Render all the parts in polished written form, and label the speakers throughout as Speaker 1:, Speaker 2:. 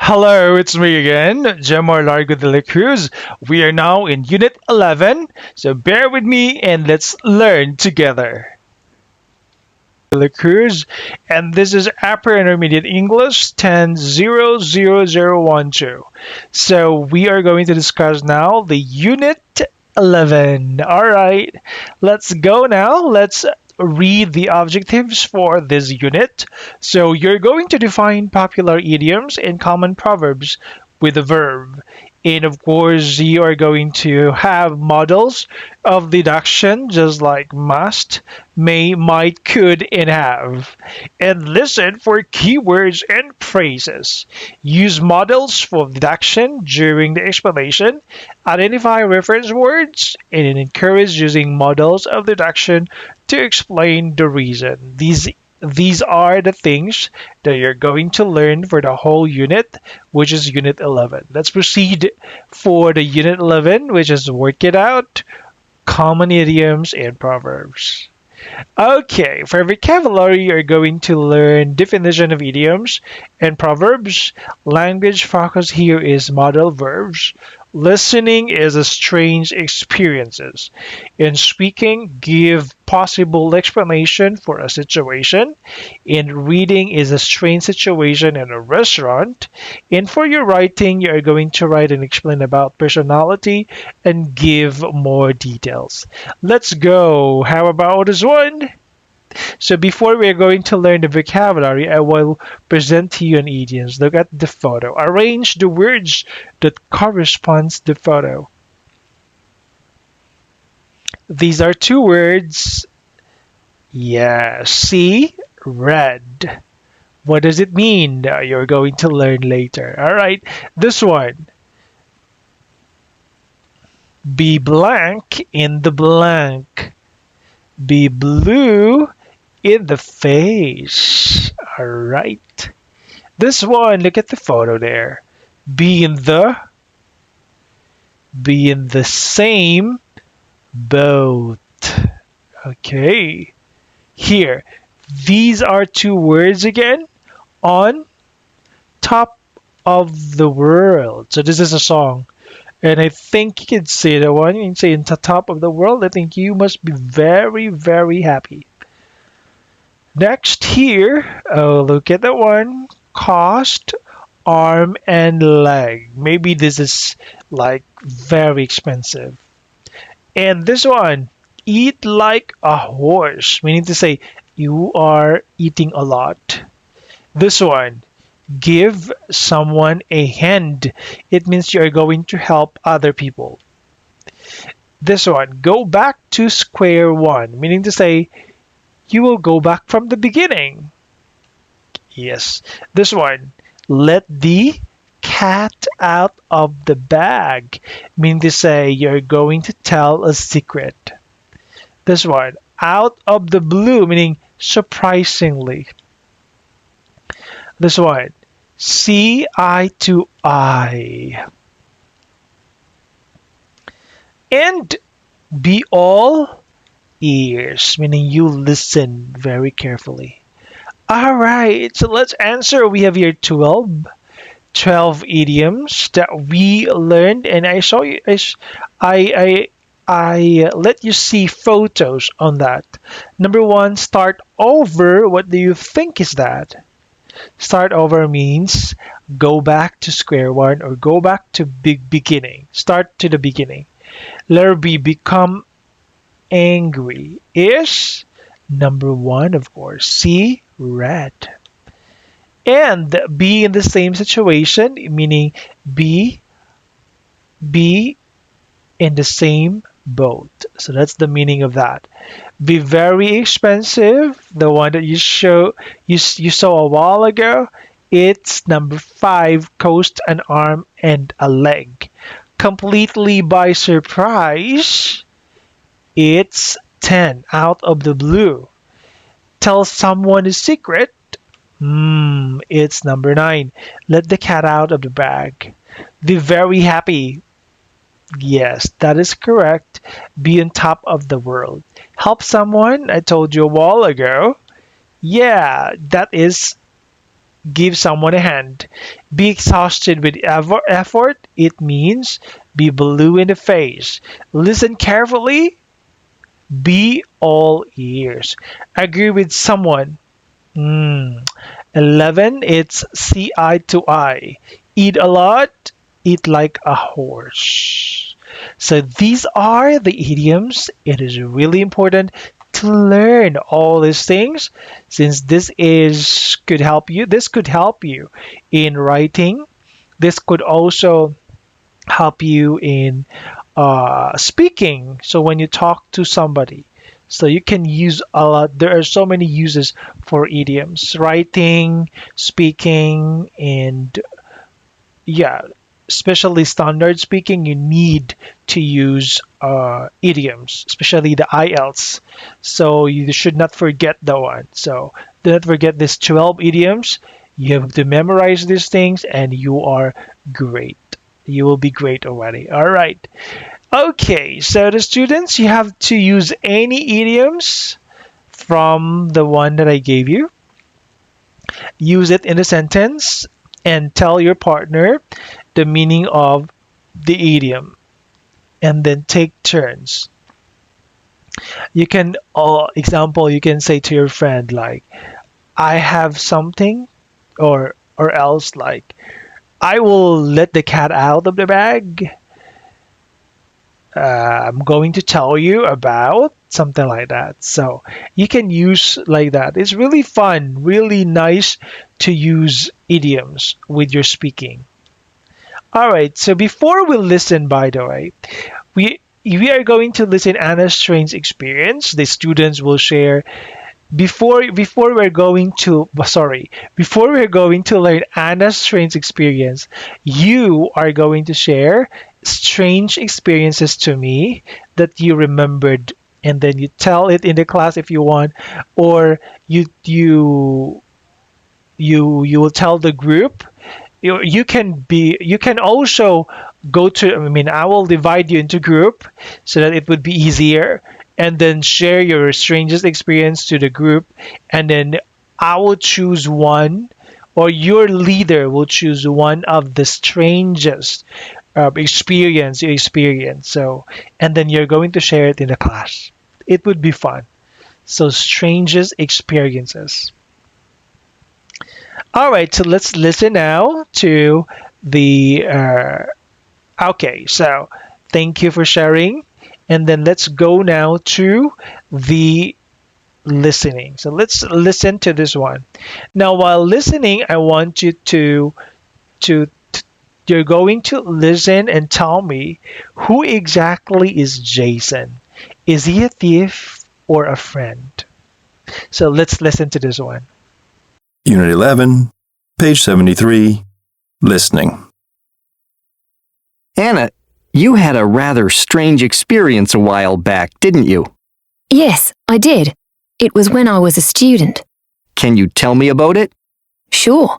Speaker 1: Hello, it's me again, Gemar Largo de la Cruz. We are now in Unit 11, so bear with me and let's learn together. De la Cruz, and this is Upper Intermediate English 10-00012. So we are going to discuss now the Unit 11. Alright, let's go now. Let's read the objectives for this unit. So you're going to define popular idioms and common proverbs with a verb. And of course, you are going to have models of deduction just like must, may, might, could, and have. And listen for keywords and phrases. Use models for deduction during the explanation. Identify reference words and encourage using models of deduction to explain the reason. These are the things that you're going to learn for the whole unit, which is Unit 11. Let's proceed for the Unit 11, which is Work It Out, Common Idioms, and Proverbs. Okay, for vocabulary, you're going to learn definition of idioms and proverbs. Language focus here is modal verbs. Listening is a strange experiences. In speaking, give possible explanation for a situation. In reading is a strange situation in a restaurant. And for your writing, you are going to write and explain about personality and give more details. Let's go. How about this one? So before we're going to learn the vocabulary, I will present to you an idioms. Look at the photo. Arrange the words that corresponds to the photo. These are two words. Yeah, see, red. What does it mean? You're going to learn later. All right, this one. Be blank in the blank. Be blue in the face. All right. This one, look at the photo there. Be in the same boat. Okay. Here, these are two words again. On top of the world. So this is a song. And I think you can say the one. You can say in the top of the world. I think you must be very, very happy. Next here, oh, look at that one. Cost, arm, and leg. Maybe this is like very expensive. And this one, eat like a horse, meaning to say you are eating a lot. This one, give someone a hand. It means you're going to help other people. This one, go back to square one, meaning to say you will go back from the beginning. Yes. This one, let the cat out of the bag, meaning to say you're going to tell a secret. This one, out of the blue, meaning surprisingly. This one, see eye to eye. And be all ears, meaning you listen very carefully. All right, so let's answer. We have here 12 idioms that we learned, and I saw you. I let you see photos on that. Number one, start over. What do you think is that? Start over means go back to square one or go back to beginning. Start to the beginning. Letter B, become angry is number one, of course. C, red. And be in the same situation, meaning be in the same boat. So that's the meaning of that. Be very expensive, the one that you saw a while ago. It's number five, coast, an arm, and a leg. Completely by surprise, it's 10, out of the blue. Tell someone a secret. It's number 9. Let the cat out of the bag. Be very happy. Yes, that is correct. Be on top of the world. Help someone. I told you a while ago. Yeah, that is give someone a hand. Be exhausted with effort, it means be blue in the face. Listen carefully, be all ears. Agree with someone. 11, it's see eye to eye. Eat a lot, eat like a horse. So these are the idioms. It is really important to learn all these things since this could help you in writing. This could also help you in speaking. So when you talk to somebody, so you can use a lot. There are so many uses for idioms: writing, speaking, and yeah, especially standard speaking. You need to use idioms, especially the IELTS. So you should not forget that one. So do not forget these 12 idioms. You have to memorize these things, and you are great. You will be great already. All right. Okay, so the students, you have to use any idioms from the one that I gave you. Use it in a sentence and tell your partner the meaning of the idiom and then take turns. You can, example, you can say to your friend like, I have something, or else like, I will let the cat out of the bag. I'm going to tell you about something like that. So you can use like that. It's really fun, really nice to use idioms with your speaking. All right. So before we listen, by the way, we are going to listen Anna's strange experience. The students will share before we're going to before we're going to learn Anna's strange experience. You are going to share strange experiences to me that you remembered, and then you tell it in the class if you want, or you will tell the group. You can also go to, I mean, I will divide you into group so that it would be easier, and then share your strangest experience to the group, and then I will choose one, or your leader will choose one of the strangest experience you experience. So, and then you're going to share it in the class. It would be fun. So strangest experiences. All right, so let's listen now to the. Okay, so thank you for sharing. And then let's go now to the listening. So let's listen to this one. Now, while listening, I want you to you're going to listen and tell me who exactly is Jason. Is he a thief or a friend? So let's listen to this one.
Speaker 2: Unit 11, page 73, listening.
Speaker 3: Anna, you had a rather strange experience a while back, didn't you?
Speaker 4: Yes, I did. It was when I was a student.
Speaker 3: Can you tell me about it?
Speaker 4: Sure.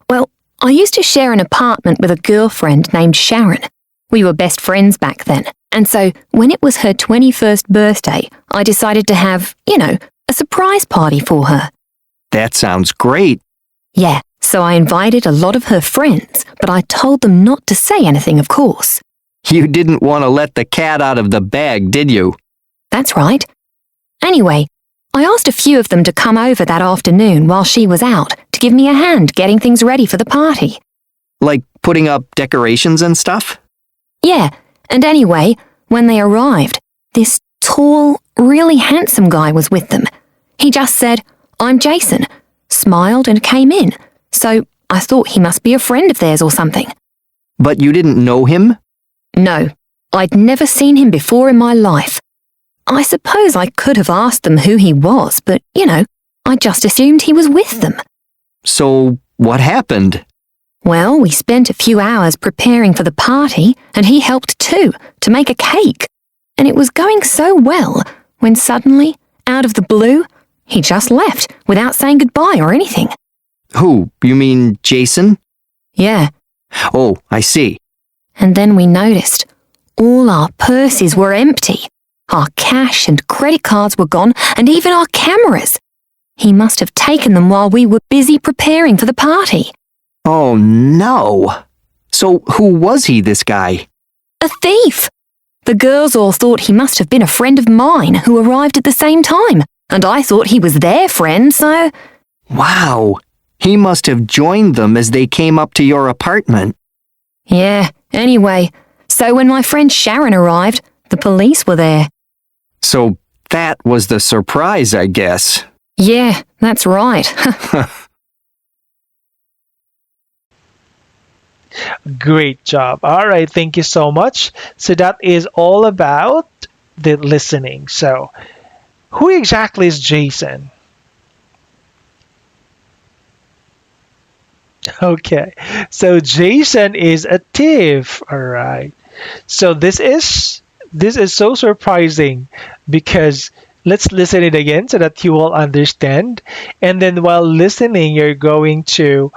Speaker 4: Well, I used to share an apartment with a girlfriend named Sharon. We were best friends back then, and so when it was her 21st birthday, I decided to have, a surprise party for her.
Speaker 3: That sounds great.
Speaker 4: Yeah, so I invited a lot of her friends, but I told them not to say anything, of course.
Speaker 3: You didn't want to let the cat out of the bag, did you?
Speaker 4: That's right. Anyway, I asked a few of them to come over that afternoon while she was out to give me a hand getting things ready for the party.
Speaker 3: Like putting up decorations and stuff?
Speaker 4: Yeah, and anyway, when they arrived, this tall, really handsome guy was with them. He just said, "I'm Jason," smiled and came in, so I thought he must be a friend of theirs or something.
Speaker 3: But you didn't know him?
Speaker 4: No, I'd never seen him before in my life. I suppose I could have asked them who he was, but, I just assumed he was with them.
Speaker 3: So, what happened?
Speaker 4: Well, we spent a few hours preparing for the party, and he helped too, to make a cake. And it was going so well, when suddenly, out of the blue, he just left, without saying goodbye or anything.
Speaker 3: Who? You mean Jason?
Speaker 4: Yeah.
Speaker 3: Oh, I see.
Speaker 4: And then we noticed all our purses were empty. Our cash and credit cards were gone, and even our cameras. He must have taken them while we were busy preparing for the party.
Speaker 3: Oh no! So who was he, this guy?
Speaker 4: A thief! The girls all thought he must have been a friend of mine who arrived at the same time, and I thought he was their friend, so...
Speaker 3: Wow! He must have joined them as they came up to your apartment.
Speaker 4: Yeah, anyway, so when my friend Sharon arrived, the police were there.
Speaker 3: So that was the surprise, I guess.
Speaker 4: Yeah, that's right.
Speaker 1: Great job. All right, thank you so much. So that is all about the listening. So, who exactly is Jason? Okay, so Jason is a thief. All right. So this is so surprising because let's listen it again so that you will understand. And then while listening, you're going to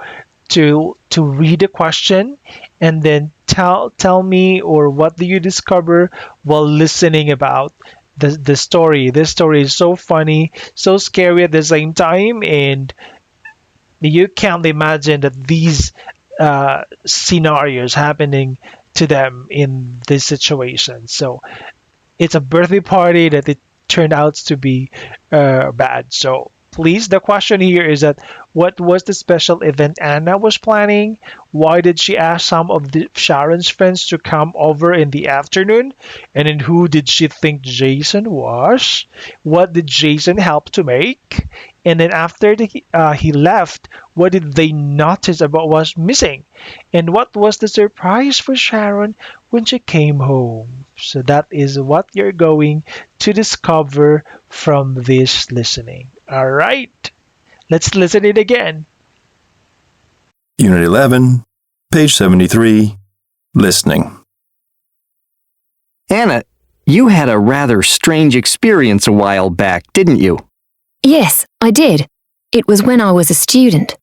Speaker 1: read the question and then tell me or what do you discover while listening about the story. This story is so funny, so scary at the same time, and you can't imagine that these scenarios happening to them in this situation. So it's a birthday party that it turned out to be bad. So please, the question here is that what was the special event Anna was planning? Why did she ask some of Sharon's friends to come over in the afternoon? And then who did she think Jason was? What did Jason help to make? And then after he left, what did they notice about was missing? And what was the surprise for Sharon when she came home? So that is what you're going to discover from this listening. All right, let's listen it again.
Speaker 2: Unit 11, page 73, listening.
Speaker 3: Anna, you had a rather strange experience a while back, didn't you?
Speaker 4: Yes, I did. It was when I was a student.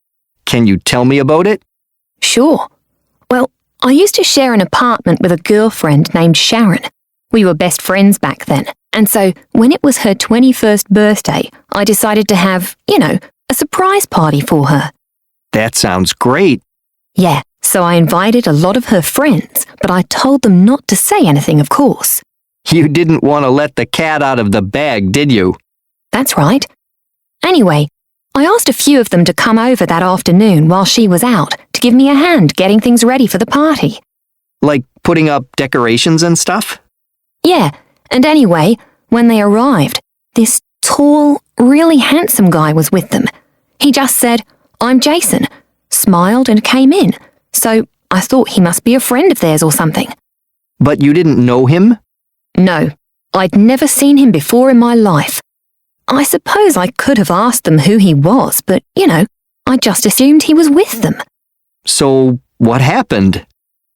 Speaker 3: Can you tell me about it?
Speaker 4: Sure. Well, I used to share an apartment with a girlfriend named Sharon. We were best friends back then, and so when it was her 21st birthday, I decided to have, a surprise party for her.
Speaker 3: That sounds great.
Speaker 4: Yeah, so I invited a lot of her friends, but I told them not to say anything, of course.
Speaker 3: You didn't want to let the cat out of the bag, did you?
Speaker 4: That's right. Anyway, I asked a few of them to come over that afternoon while she was out to give me a hand getting things ready for the party.
Speaker 3: Like putting up decorations and stuff?
Speaker 4: Yeah, and anyway, when they arrived, this tall, really handsome guy was with them. He just said, "I'm Jason," smiled and came in, so I thought he must be a friend of theirs or something.
Speaker 3: But you didn't know him?
Speaker 4: No, I'd never seen him before in my life. I suppose I could have asked them who he was, but, I just assumed he was with them.
Speaker 3: So what happened?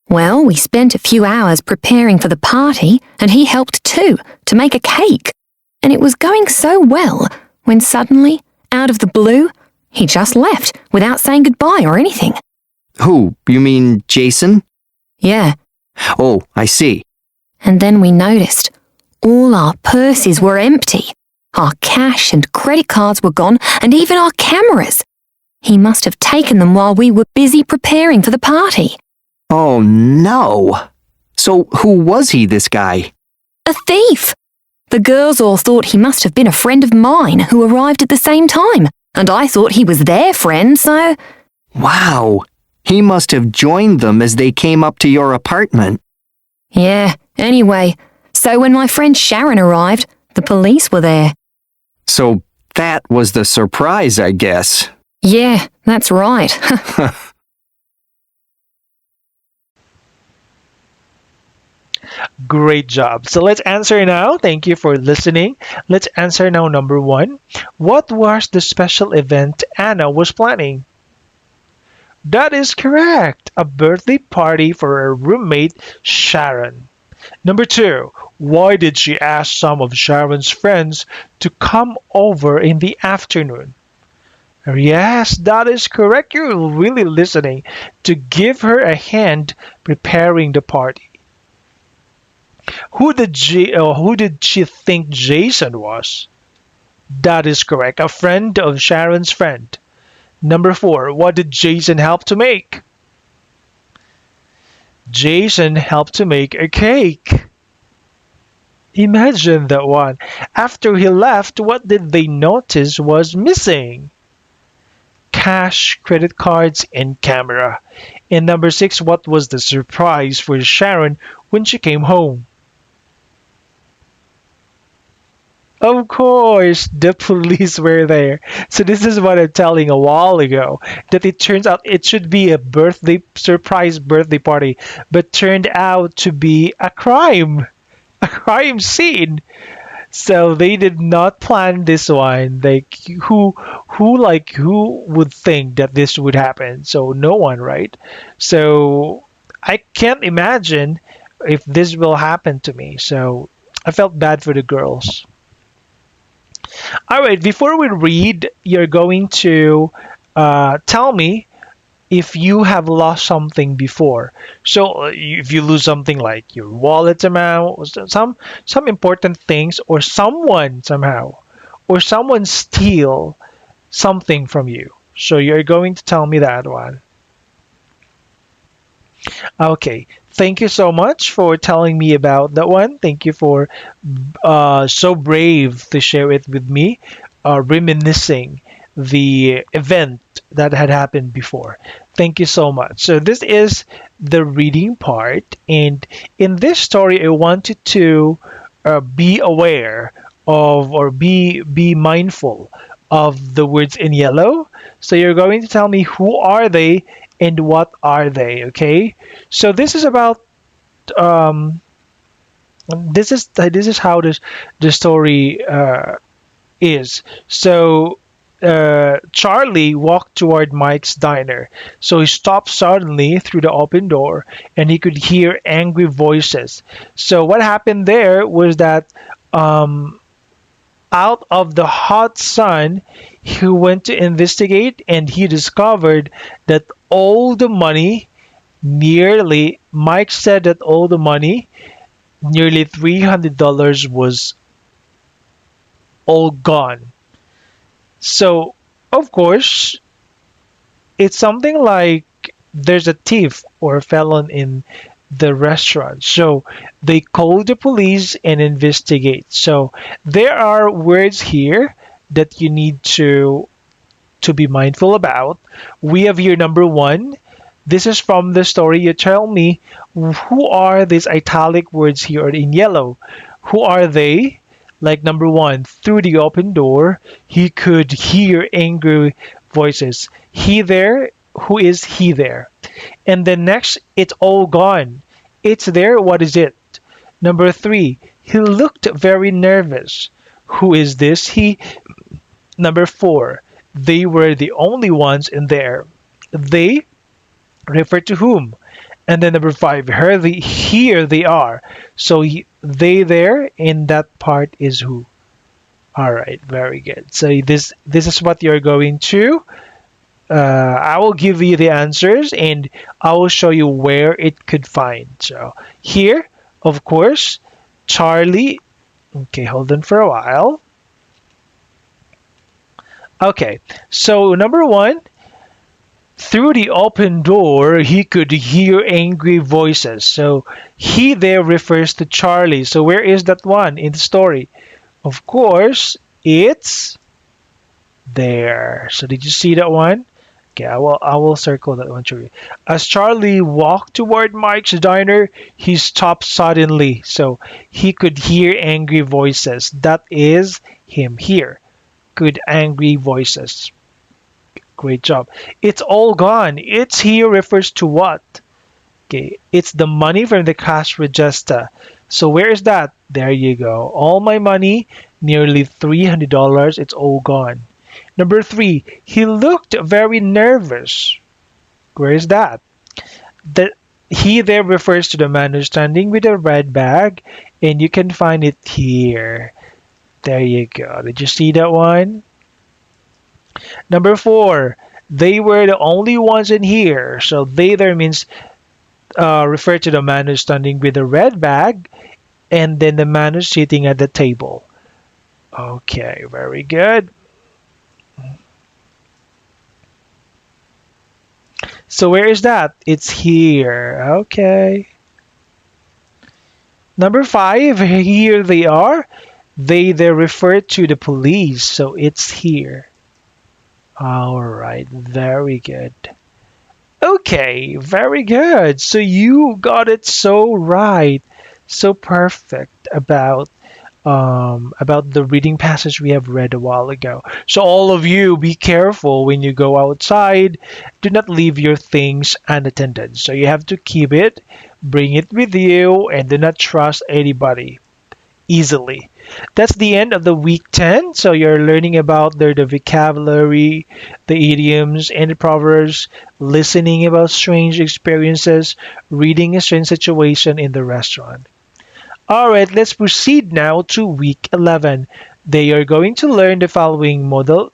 Speaker 4: Well, we spent a few hours preparing for the party, and he helped too, to make a cake. And it was going so well, when suddenly, out of the blue, he just left, without saying goodbye or anything.
Speaker 3: Who? You mean Jason?
Speaker 4: Yeah,
Speaker 3: Oh, I see.
Speaker 4: and then we noticed all our purses were empty. Our cash and credit cards were gone, and even our cameras. He must have taken them while we were busy preparing for the party.
Speaker 3: Oh no! So who was he, this guy?
Speaker 4: A thief! The girls all thought he must have been a friend of mine who arrived at the same time, and I thought he was their friend, so...
Speaker 3: Wow! He must have joined them as they came up to your apartment.
Speaker 4: Yeah, anyway, so when my friend Sharon arrived, the police were there.
Speaker 3: So that was the surprise, I guess.
Speaker 4: Yeah, that's right.
Speaker 1: Great job. So let's answer now. Thank you for listening. Let's answer now number 1. What was the special event Anna was planning? That is correct. A birthday party for her roommate, Sharon. Number 2. Why did she ask some of Sharon's friends to come over in the afternoon? Yes, that is correct. You're really listening to give her a hand preparing the party. Who did she think Jason was? That is correct. A friend of Sharon's friend. Number four, what did Jason help to make? Jason helped to make a cake. Imagine that one. After he left, what did they notice was missing? Cash, credit cards, and camera. And number six, what was the surprise for Sharon when she came home? Of course, the police were there. So this is what I'm telling a while ago. That it turns out it should be a birthday surprise birthday party, but turned out to be a crime scene. So they did not plan this one. Like who would think that this would happen? So no one, right? So I can't imagine if this will happen to me. So I felt bad for the girls. All right, before we read, you're going to tell me if you have lost something before. So if you lose something like your wallet somehow, or some important things, or someone somehow, or someone steal something from you. So you're going to tell me that one. Okay. Thank you so much for telling me about that one. Thank you for so brave to share it with me, reminiscing the event that had happened before. Thank you so much. So this is the reading part, and in this story, I wanted to be aware of or be mindful of the words in yellow. So you're going to tell me who are they and what are they. Okay. So this is about um, this is how the story is. So Charlie walked toward Mike's diner. So he stopped suddenly through the open door and he could hear angry voices. So what happened there was that um, out of the hot sun, he went to investigate and he discovered that all the money, Mike said that all the money, nearly $300 was all gone. So, of course, it's something like there's a thief or a felon in the restaurant. So they call the police and investigate. So there are words here that you need to be mindful about. We have here number one. This is from the story. You tell me who are these italic words here in yellow? Who are they? Like number one, through the open door, he could hear angry voices. He there, who is he there? And then next, it's all gone. It's there, what is it? Number three, he looked very nervous. Who is this? He. Number four, they were the only ones in there. They refer to whom? And then number five, here they are. So they there in that part is who? All right, very good. So this is what you're going to. I will give you the answers and I will show you where it could find. So here, of course, Charlie. Okay, hold on for a while. Okay, so number one, through the open door, he could hear angry voices. So he there refers to Charlie. So where is that one in the story? Of course, it's there. So did you see that one? Okay, I will circle that one to you. As Charlie walked toward Mike's diner, he stopped suddenly. So he could hear angry voices. That is him here. Good angry voices. Great job. It's all gone. It's here refers to what? Okay, it's the money from the cash register. So where is that? There you go. All my money, nearly $300. It's all gone. Number three, he looked very nervous. Where is that? The he there refers to the man who's standing with a red bag, and you can find it here. There you go. Did you see that one? Number four, they were the only ones in here. So they there means refer to the man who's standing with a red bag, and then the man who's sitting at the table. Okay, very good. So where is that? It's here. Okay. Number five, here they are. They refer to the police, so it's here. All right, very good. Okay, very good. So you got it so right, so perfect about the reading passage we have read a while ago. So all of you, be careful when you go outside. Do not leave your things unattended. So you have to keep it, bring it with you, and do not trust anybody easily. That's the end of the week 10. So you're learning about the vocabulary, the idioms, and the proverbs, listening about strange experiences, reading a strange situation in the restaurant. All right, let's proceed now to week 11. They are going to learn the following model.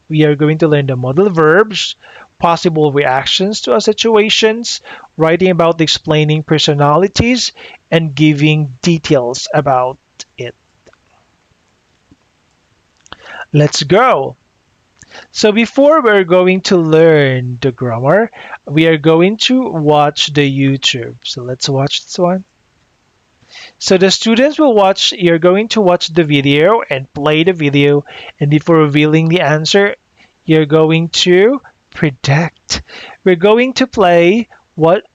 Speaker 1: We are going to learn the modal verbs, possible reactions to our situations, writing about explaining personalities, and giving details about it. Let's go. So before we're going to learn the grammar, we are going to watch the YouTube. So let's watch this one. So the students will watch, you're going to watch the video and play the video, and before revealing the answer, you're going to predict. We're going to play what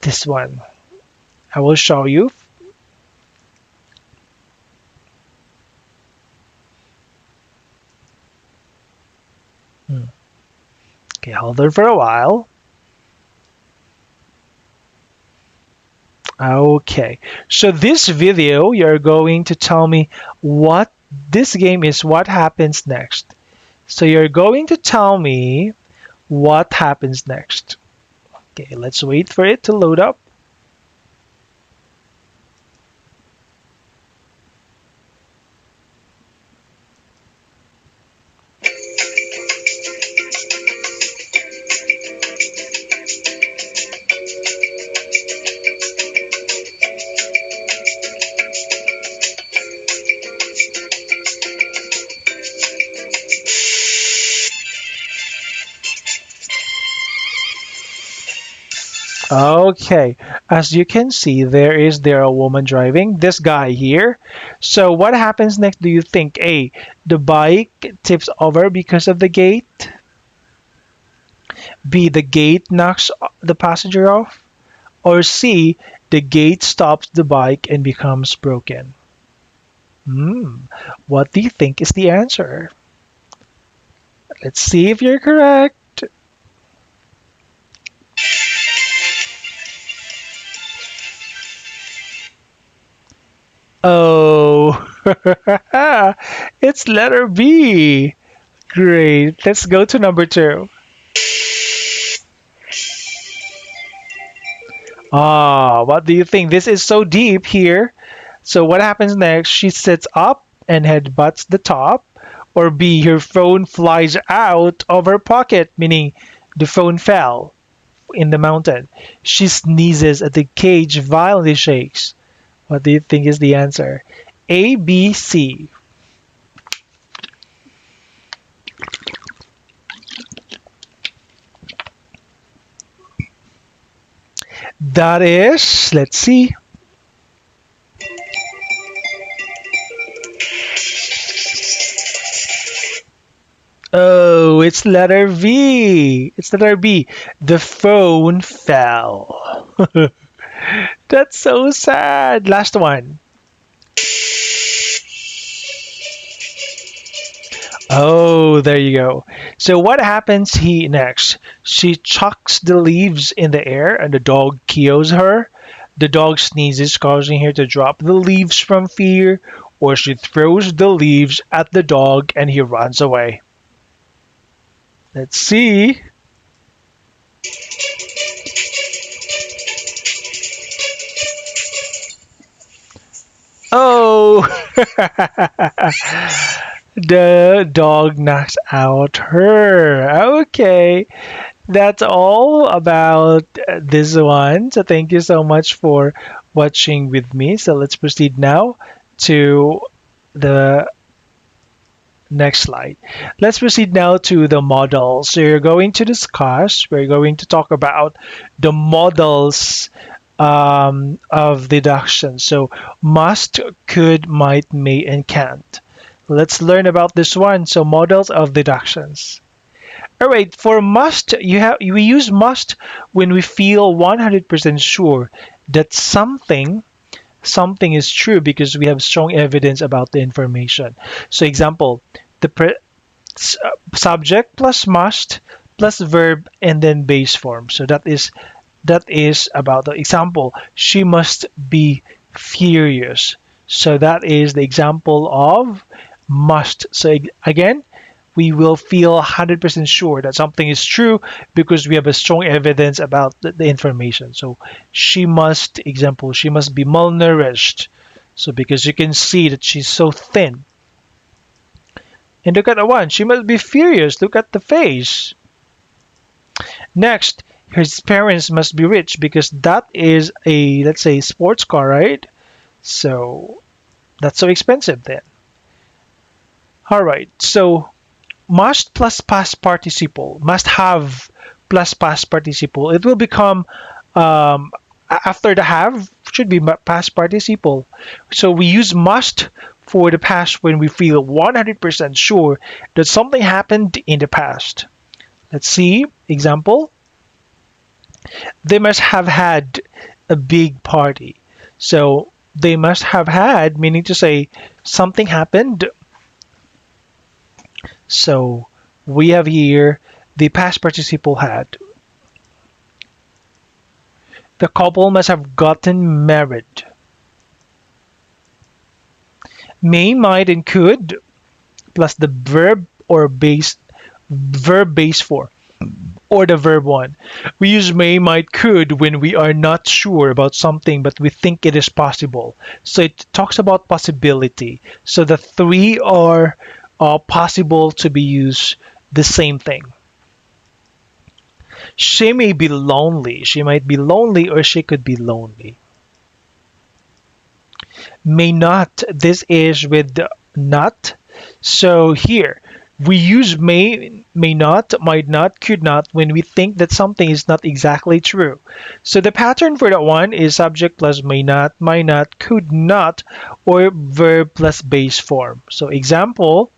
Speaker 1: this one. I will show you. Hmm. Okay, hold on for a while. Okay, so this video, you're going to tell me what this game is, what happens next. So you're going to tell me what happens next. Okay, let's wait for it to load up. Okay, as you can see, there a woman driving, this guy here. So what happens next, do you think? A, the bike tips over because of the gate. B, the gate knocks the passenger off. Or C, the gate stops the bike and becomes broken. Hmm, what do you think is the answer? Let's see if you're correct. Oh, it's letter B. Great. Let's go to number two. Ah, what do you think? This is so deep here. So what happens next? She sits up and headbutts the top. Or B, her phone flies out of her pocket, meaning the phone fell in the mountain. She sneezes at the cage, violently shakes. What do you think is the answer? A, B, C. That is, let's see. Oh, it's letter V. It's letter B. The phone fell. That's so sad. Last one. Oh, there you go. So what happens he next? She chucks the leaves in the air and the dog kills her. The dog sneezes, causing her to drop the leaves from fear, or she throws the leaves at the dog and he runs away. Let's see. Oh, the dog knocks out her. Okay, that's all about this one. So thank you so much for watching with me. So let's proceed now to the Next slide. Let's proceed now to the models. So we're going to talk about the models of deduction. So must, could, might, may, and can't. Let's learn about this one. So models of deductions. All right, for must, we use must when we feel 100% sure that something is true because we have strong evidence about the information. So example, subject plus must plus verb and then base form. So that is about the example. She must be furious. So that is the example of must. So again, we will feel 100% sure that something is true because we have a strong evidence about the information. So she must be malnourished. So because you can see that she's so thin. And look at the one. She must be furious. Look at the face. Next, his parents must be rich because that is a, let's say, sports car, right? So that's so expensive then. All right. So must plus past participle, must have plus past participle. It will become after the have should be past participle. So we use must for the past when we feel 100% sure that something happened in the past. Let's see example. They must have had a big party. So they must have had, meaning to say something happened. So we have here the past participle had. The couple must have gotten married. May, might, and could plus the verb base form or the verb one. We use may, might, could when we are not sure about something but we think it is possible. So it talks about possibility. So the three are possible to be used the same thing. She may be lonely. She might be lonely or she could be lonely. May not. This is with not. So here we use may not, might not, could not when we think that something is not exactly true. So the pattern for that one is subject plus may not, might not, could not, or verb plus base form. So example,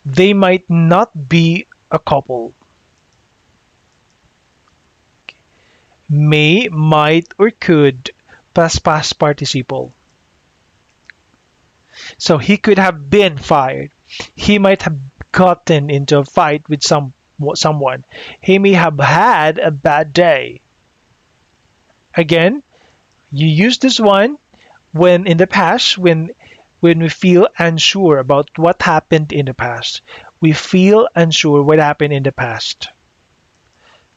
Speaker 1: they might not be a couple. May, might, or could plus past participle. So he could have been fired. He might have gotten into a fight with someone. He may have had a bad day. Again, you use this one when in the past when we feel unsure about what happened in the past. We feel unsure what happened in the past.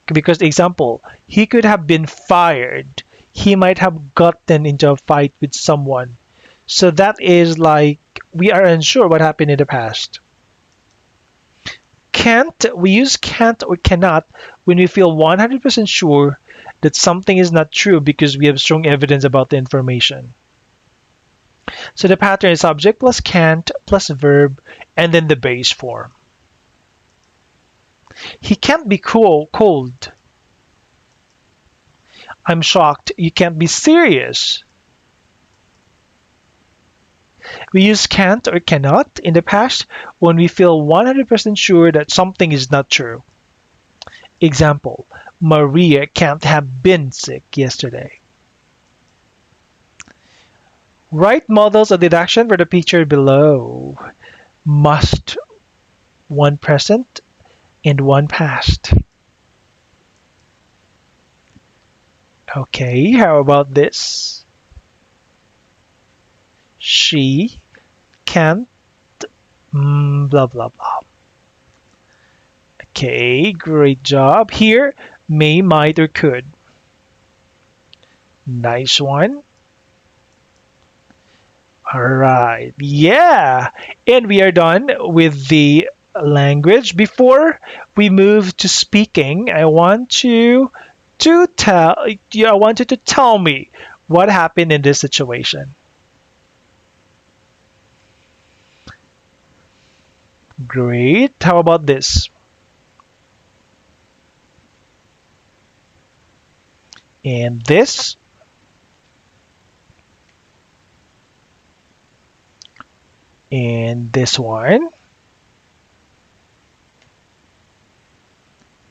Speaker 1: Because example, he could have been fired. He might have gotten into a fight with someone. So that is like we are unsure what happened in the past. Can't, we use can't or cannot when we feel 100% sure that something is not true because we have strong evidence about the information. So the pattern is subject plus can't plus verb and then the base form. He can't be cold. I'm shocked. You can't be serious. We use can't or cannot in the past when we feel 100% sure that something is not true. Example, Maria can't have been sick yesterday. Write models of deduction for the picture below. Must, one present and one past. Okay, how about this? She can't blah blah blah. Okay, great job. Here, may, might, or could. Nice one. All right. Yeah. And we are done with the language. Before we move to speaking, I want you to tell me what happened in this situation. Great. How about this? And this? And this one?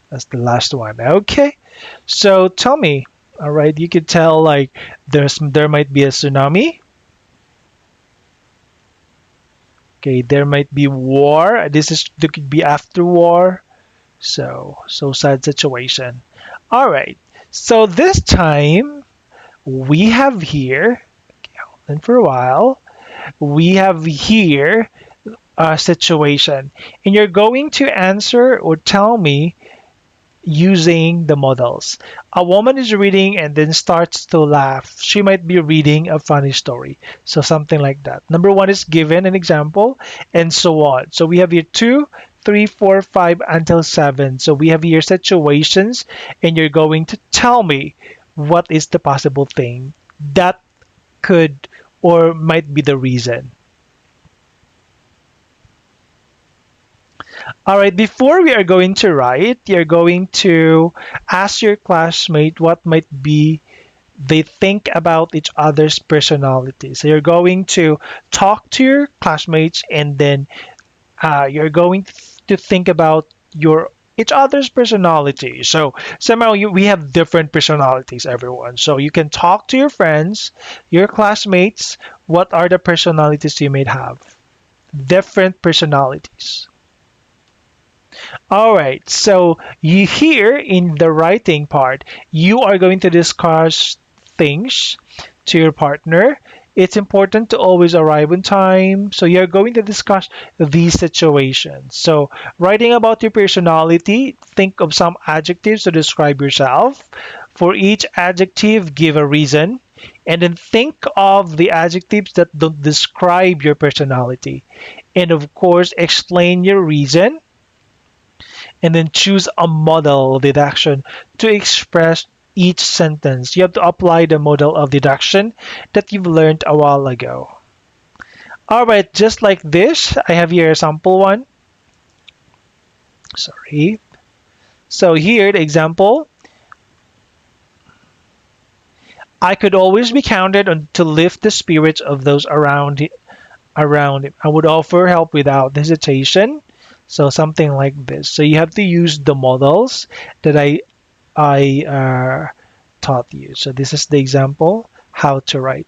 Speaker 1: That's the last one. Okay. So tell me, all right, you could tell like there might be a tsunami. Okay, there might be war. There could be after war. So sad situation. All right. So this time we have here, okay, hold on for a while. We have here a situation, and you're going to answer or tell me using the models. A woman is reading and then starts to laugh. She might be reading a funny story. So something like that. Number one is given an example, and so on. So we have here 2, 3, 4, 5 until 7. So we have here situations, and you're going to tell me what is the possible thing that could or might be the reason. All right, before we are going to write, you're going to ask your classmate what might be they think about each other's personality. So you're going to talk to your classmates, and then you're going to think about your each other's personality. So somehow we have different personalities, everyone. So you can talk to your friends, your classmates. What are the personalities you may have? Different personalities. All right, so you here in the writing part, you are going to discuss things to your partner. It's important to always arrive on time. So you're going to discuss these situations. So writing about your personality, think of some adjectives to describe yourself. For each adjective, give a reason. And then think of the adjectives that don't describe your personality. And of course, explain your reason, and then choose a model deduction to express each sentence. You have to apply the model of deduction that you've learned a while ago. All right, just like this, I have here a sample one. Sorry. So here, the example. I could always be counted on to lift the spirits of those around him. I would offer help without hesitation. So something like this. So you have to use the models that I taught you. So this is the example how to write.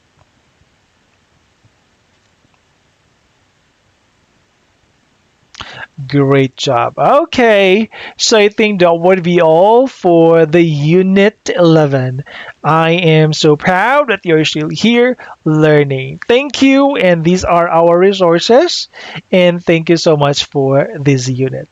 Speaker 1: Great job. Okay, so I think that would be all for the Unit 11. I am so proud that you're still here learning. Thank you, and these are our resources. And thank you so much for this unit.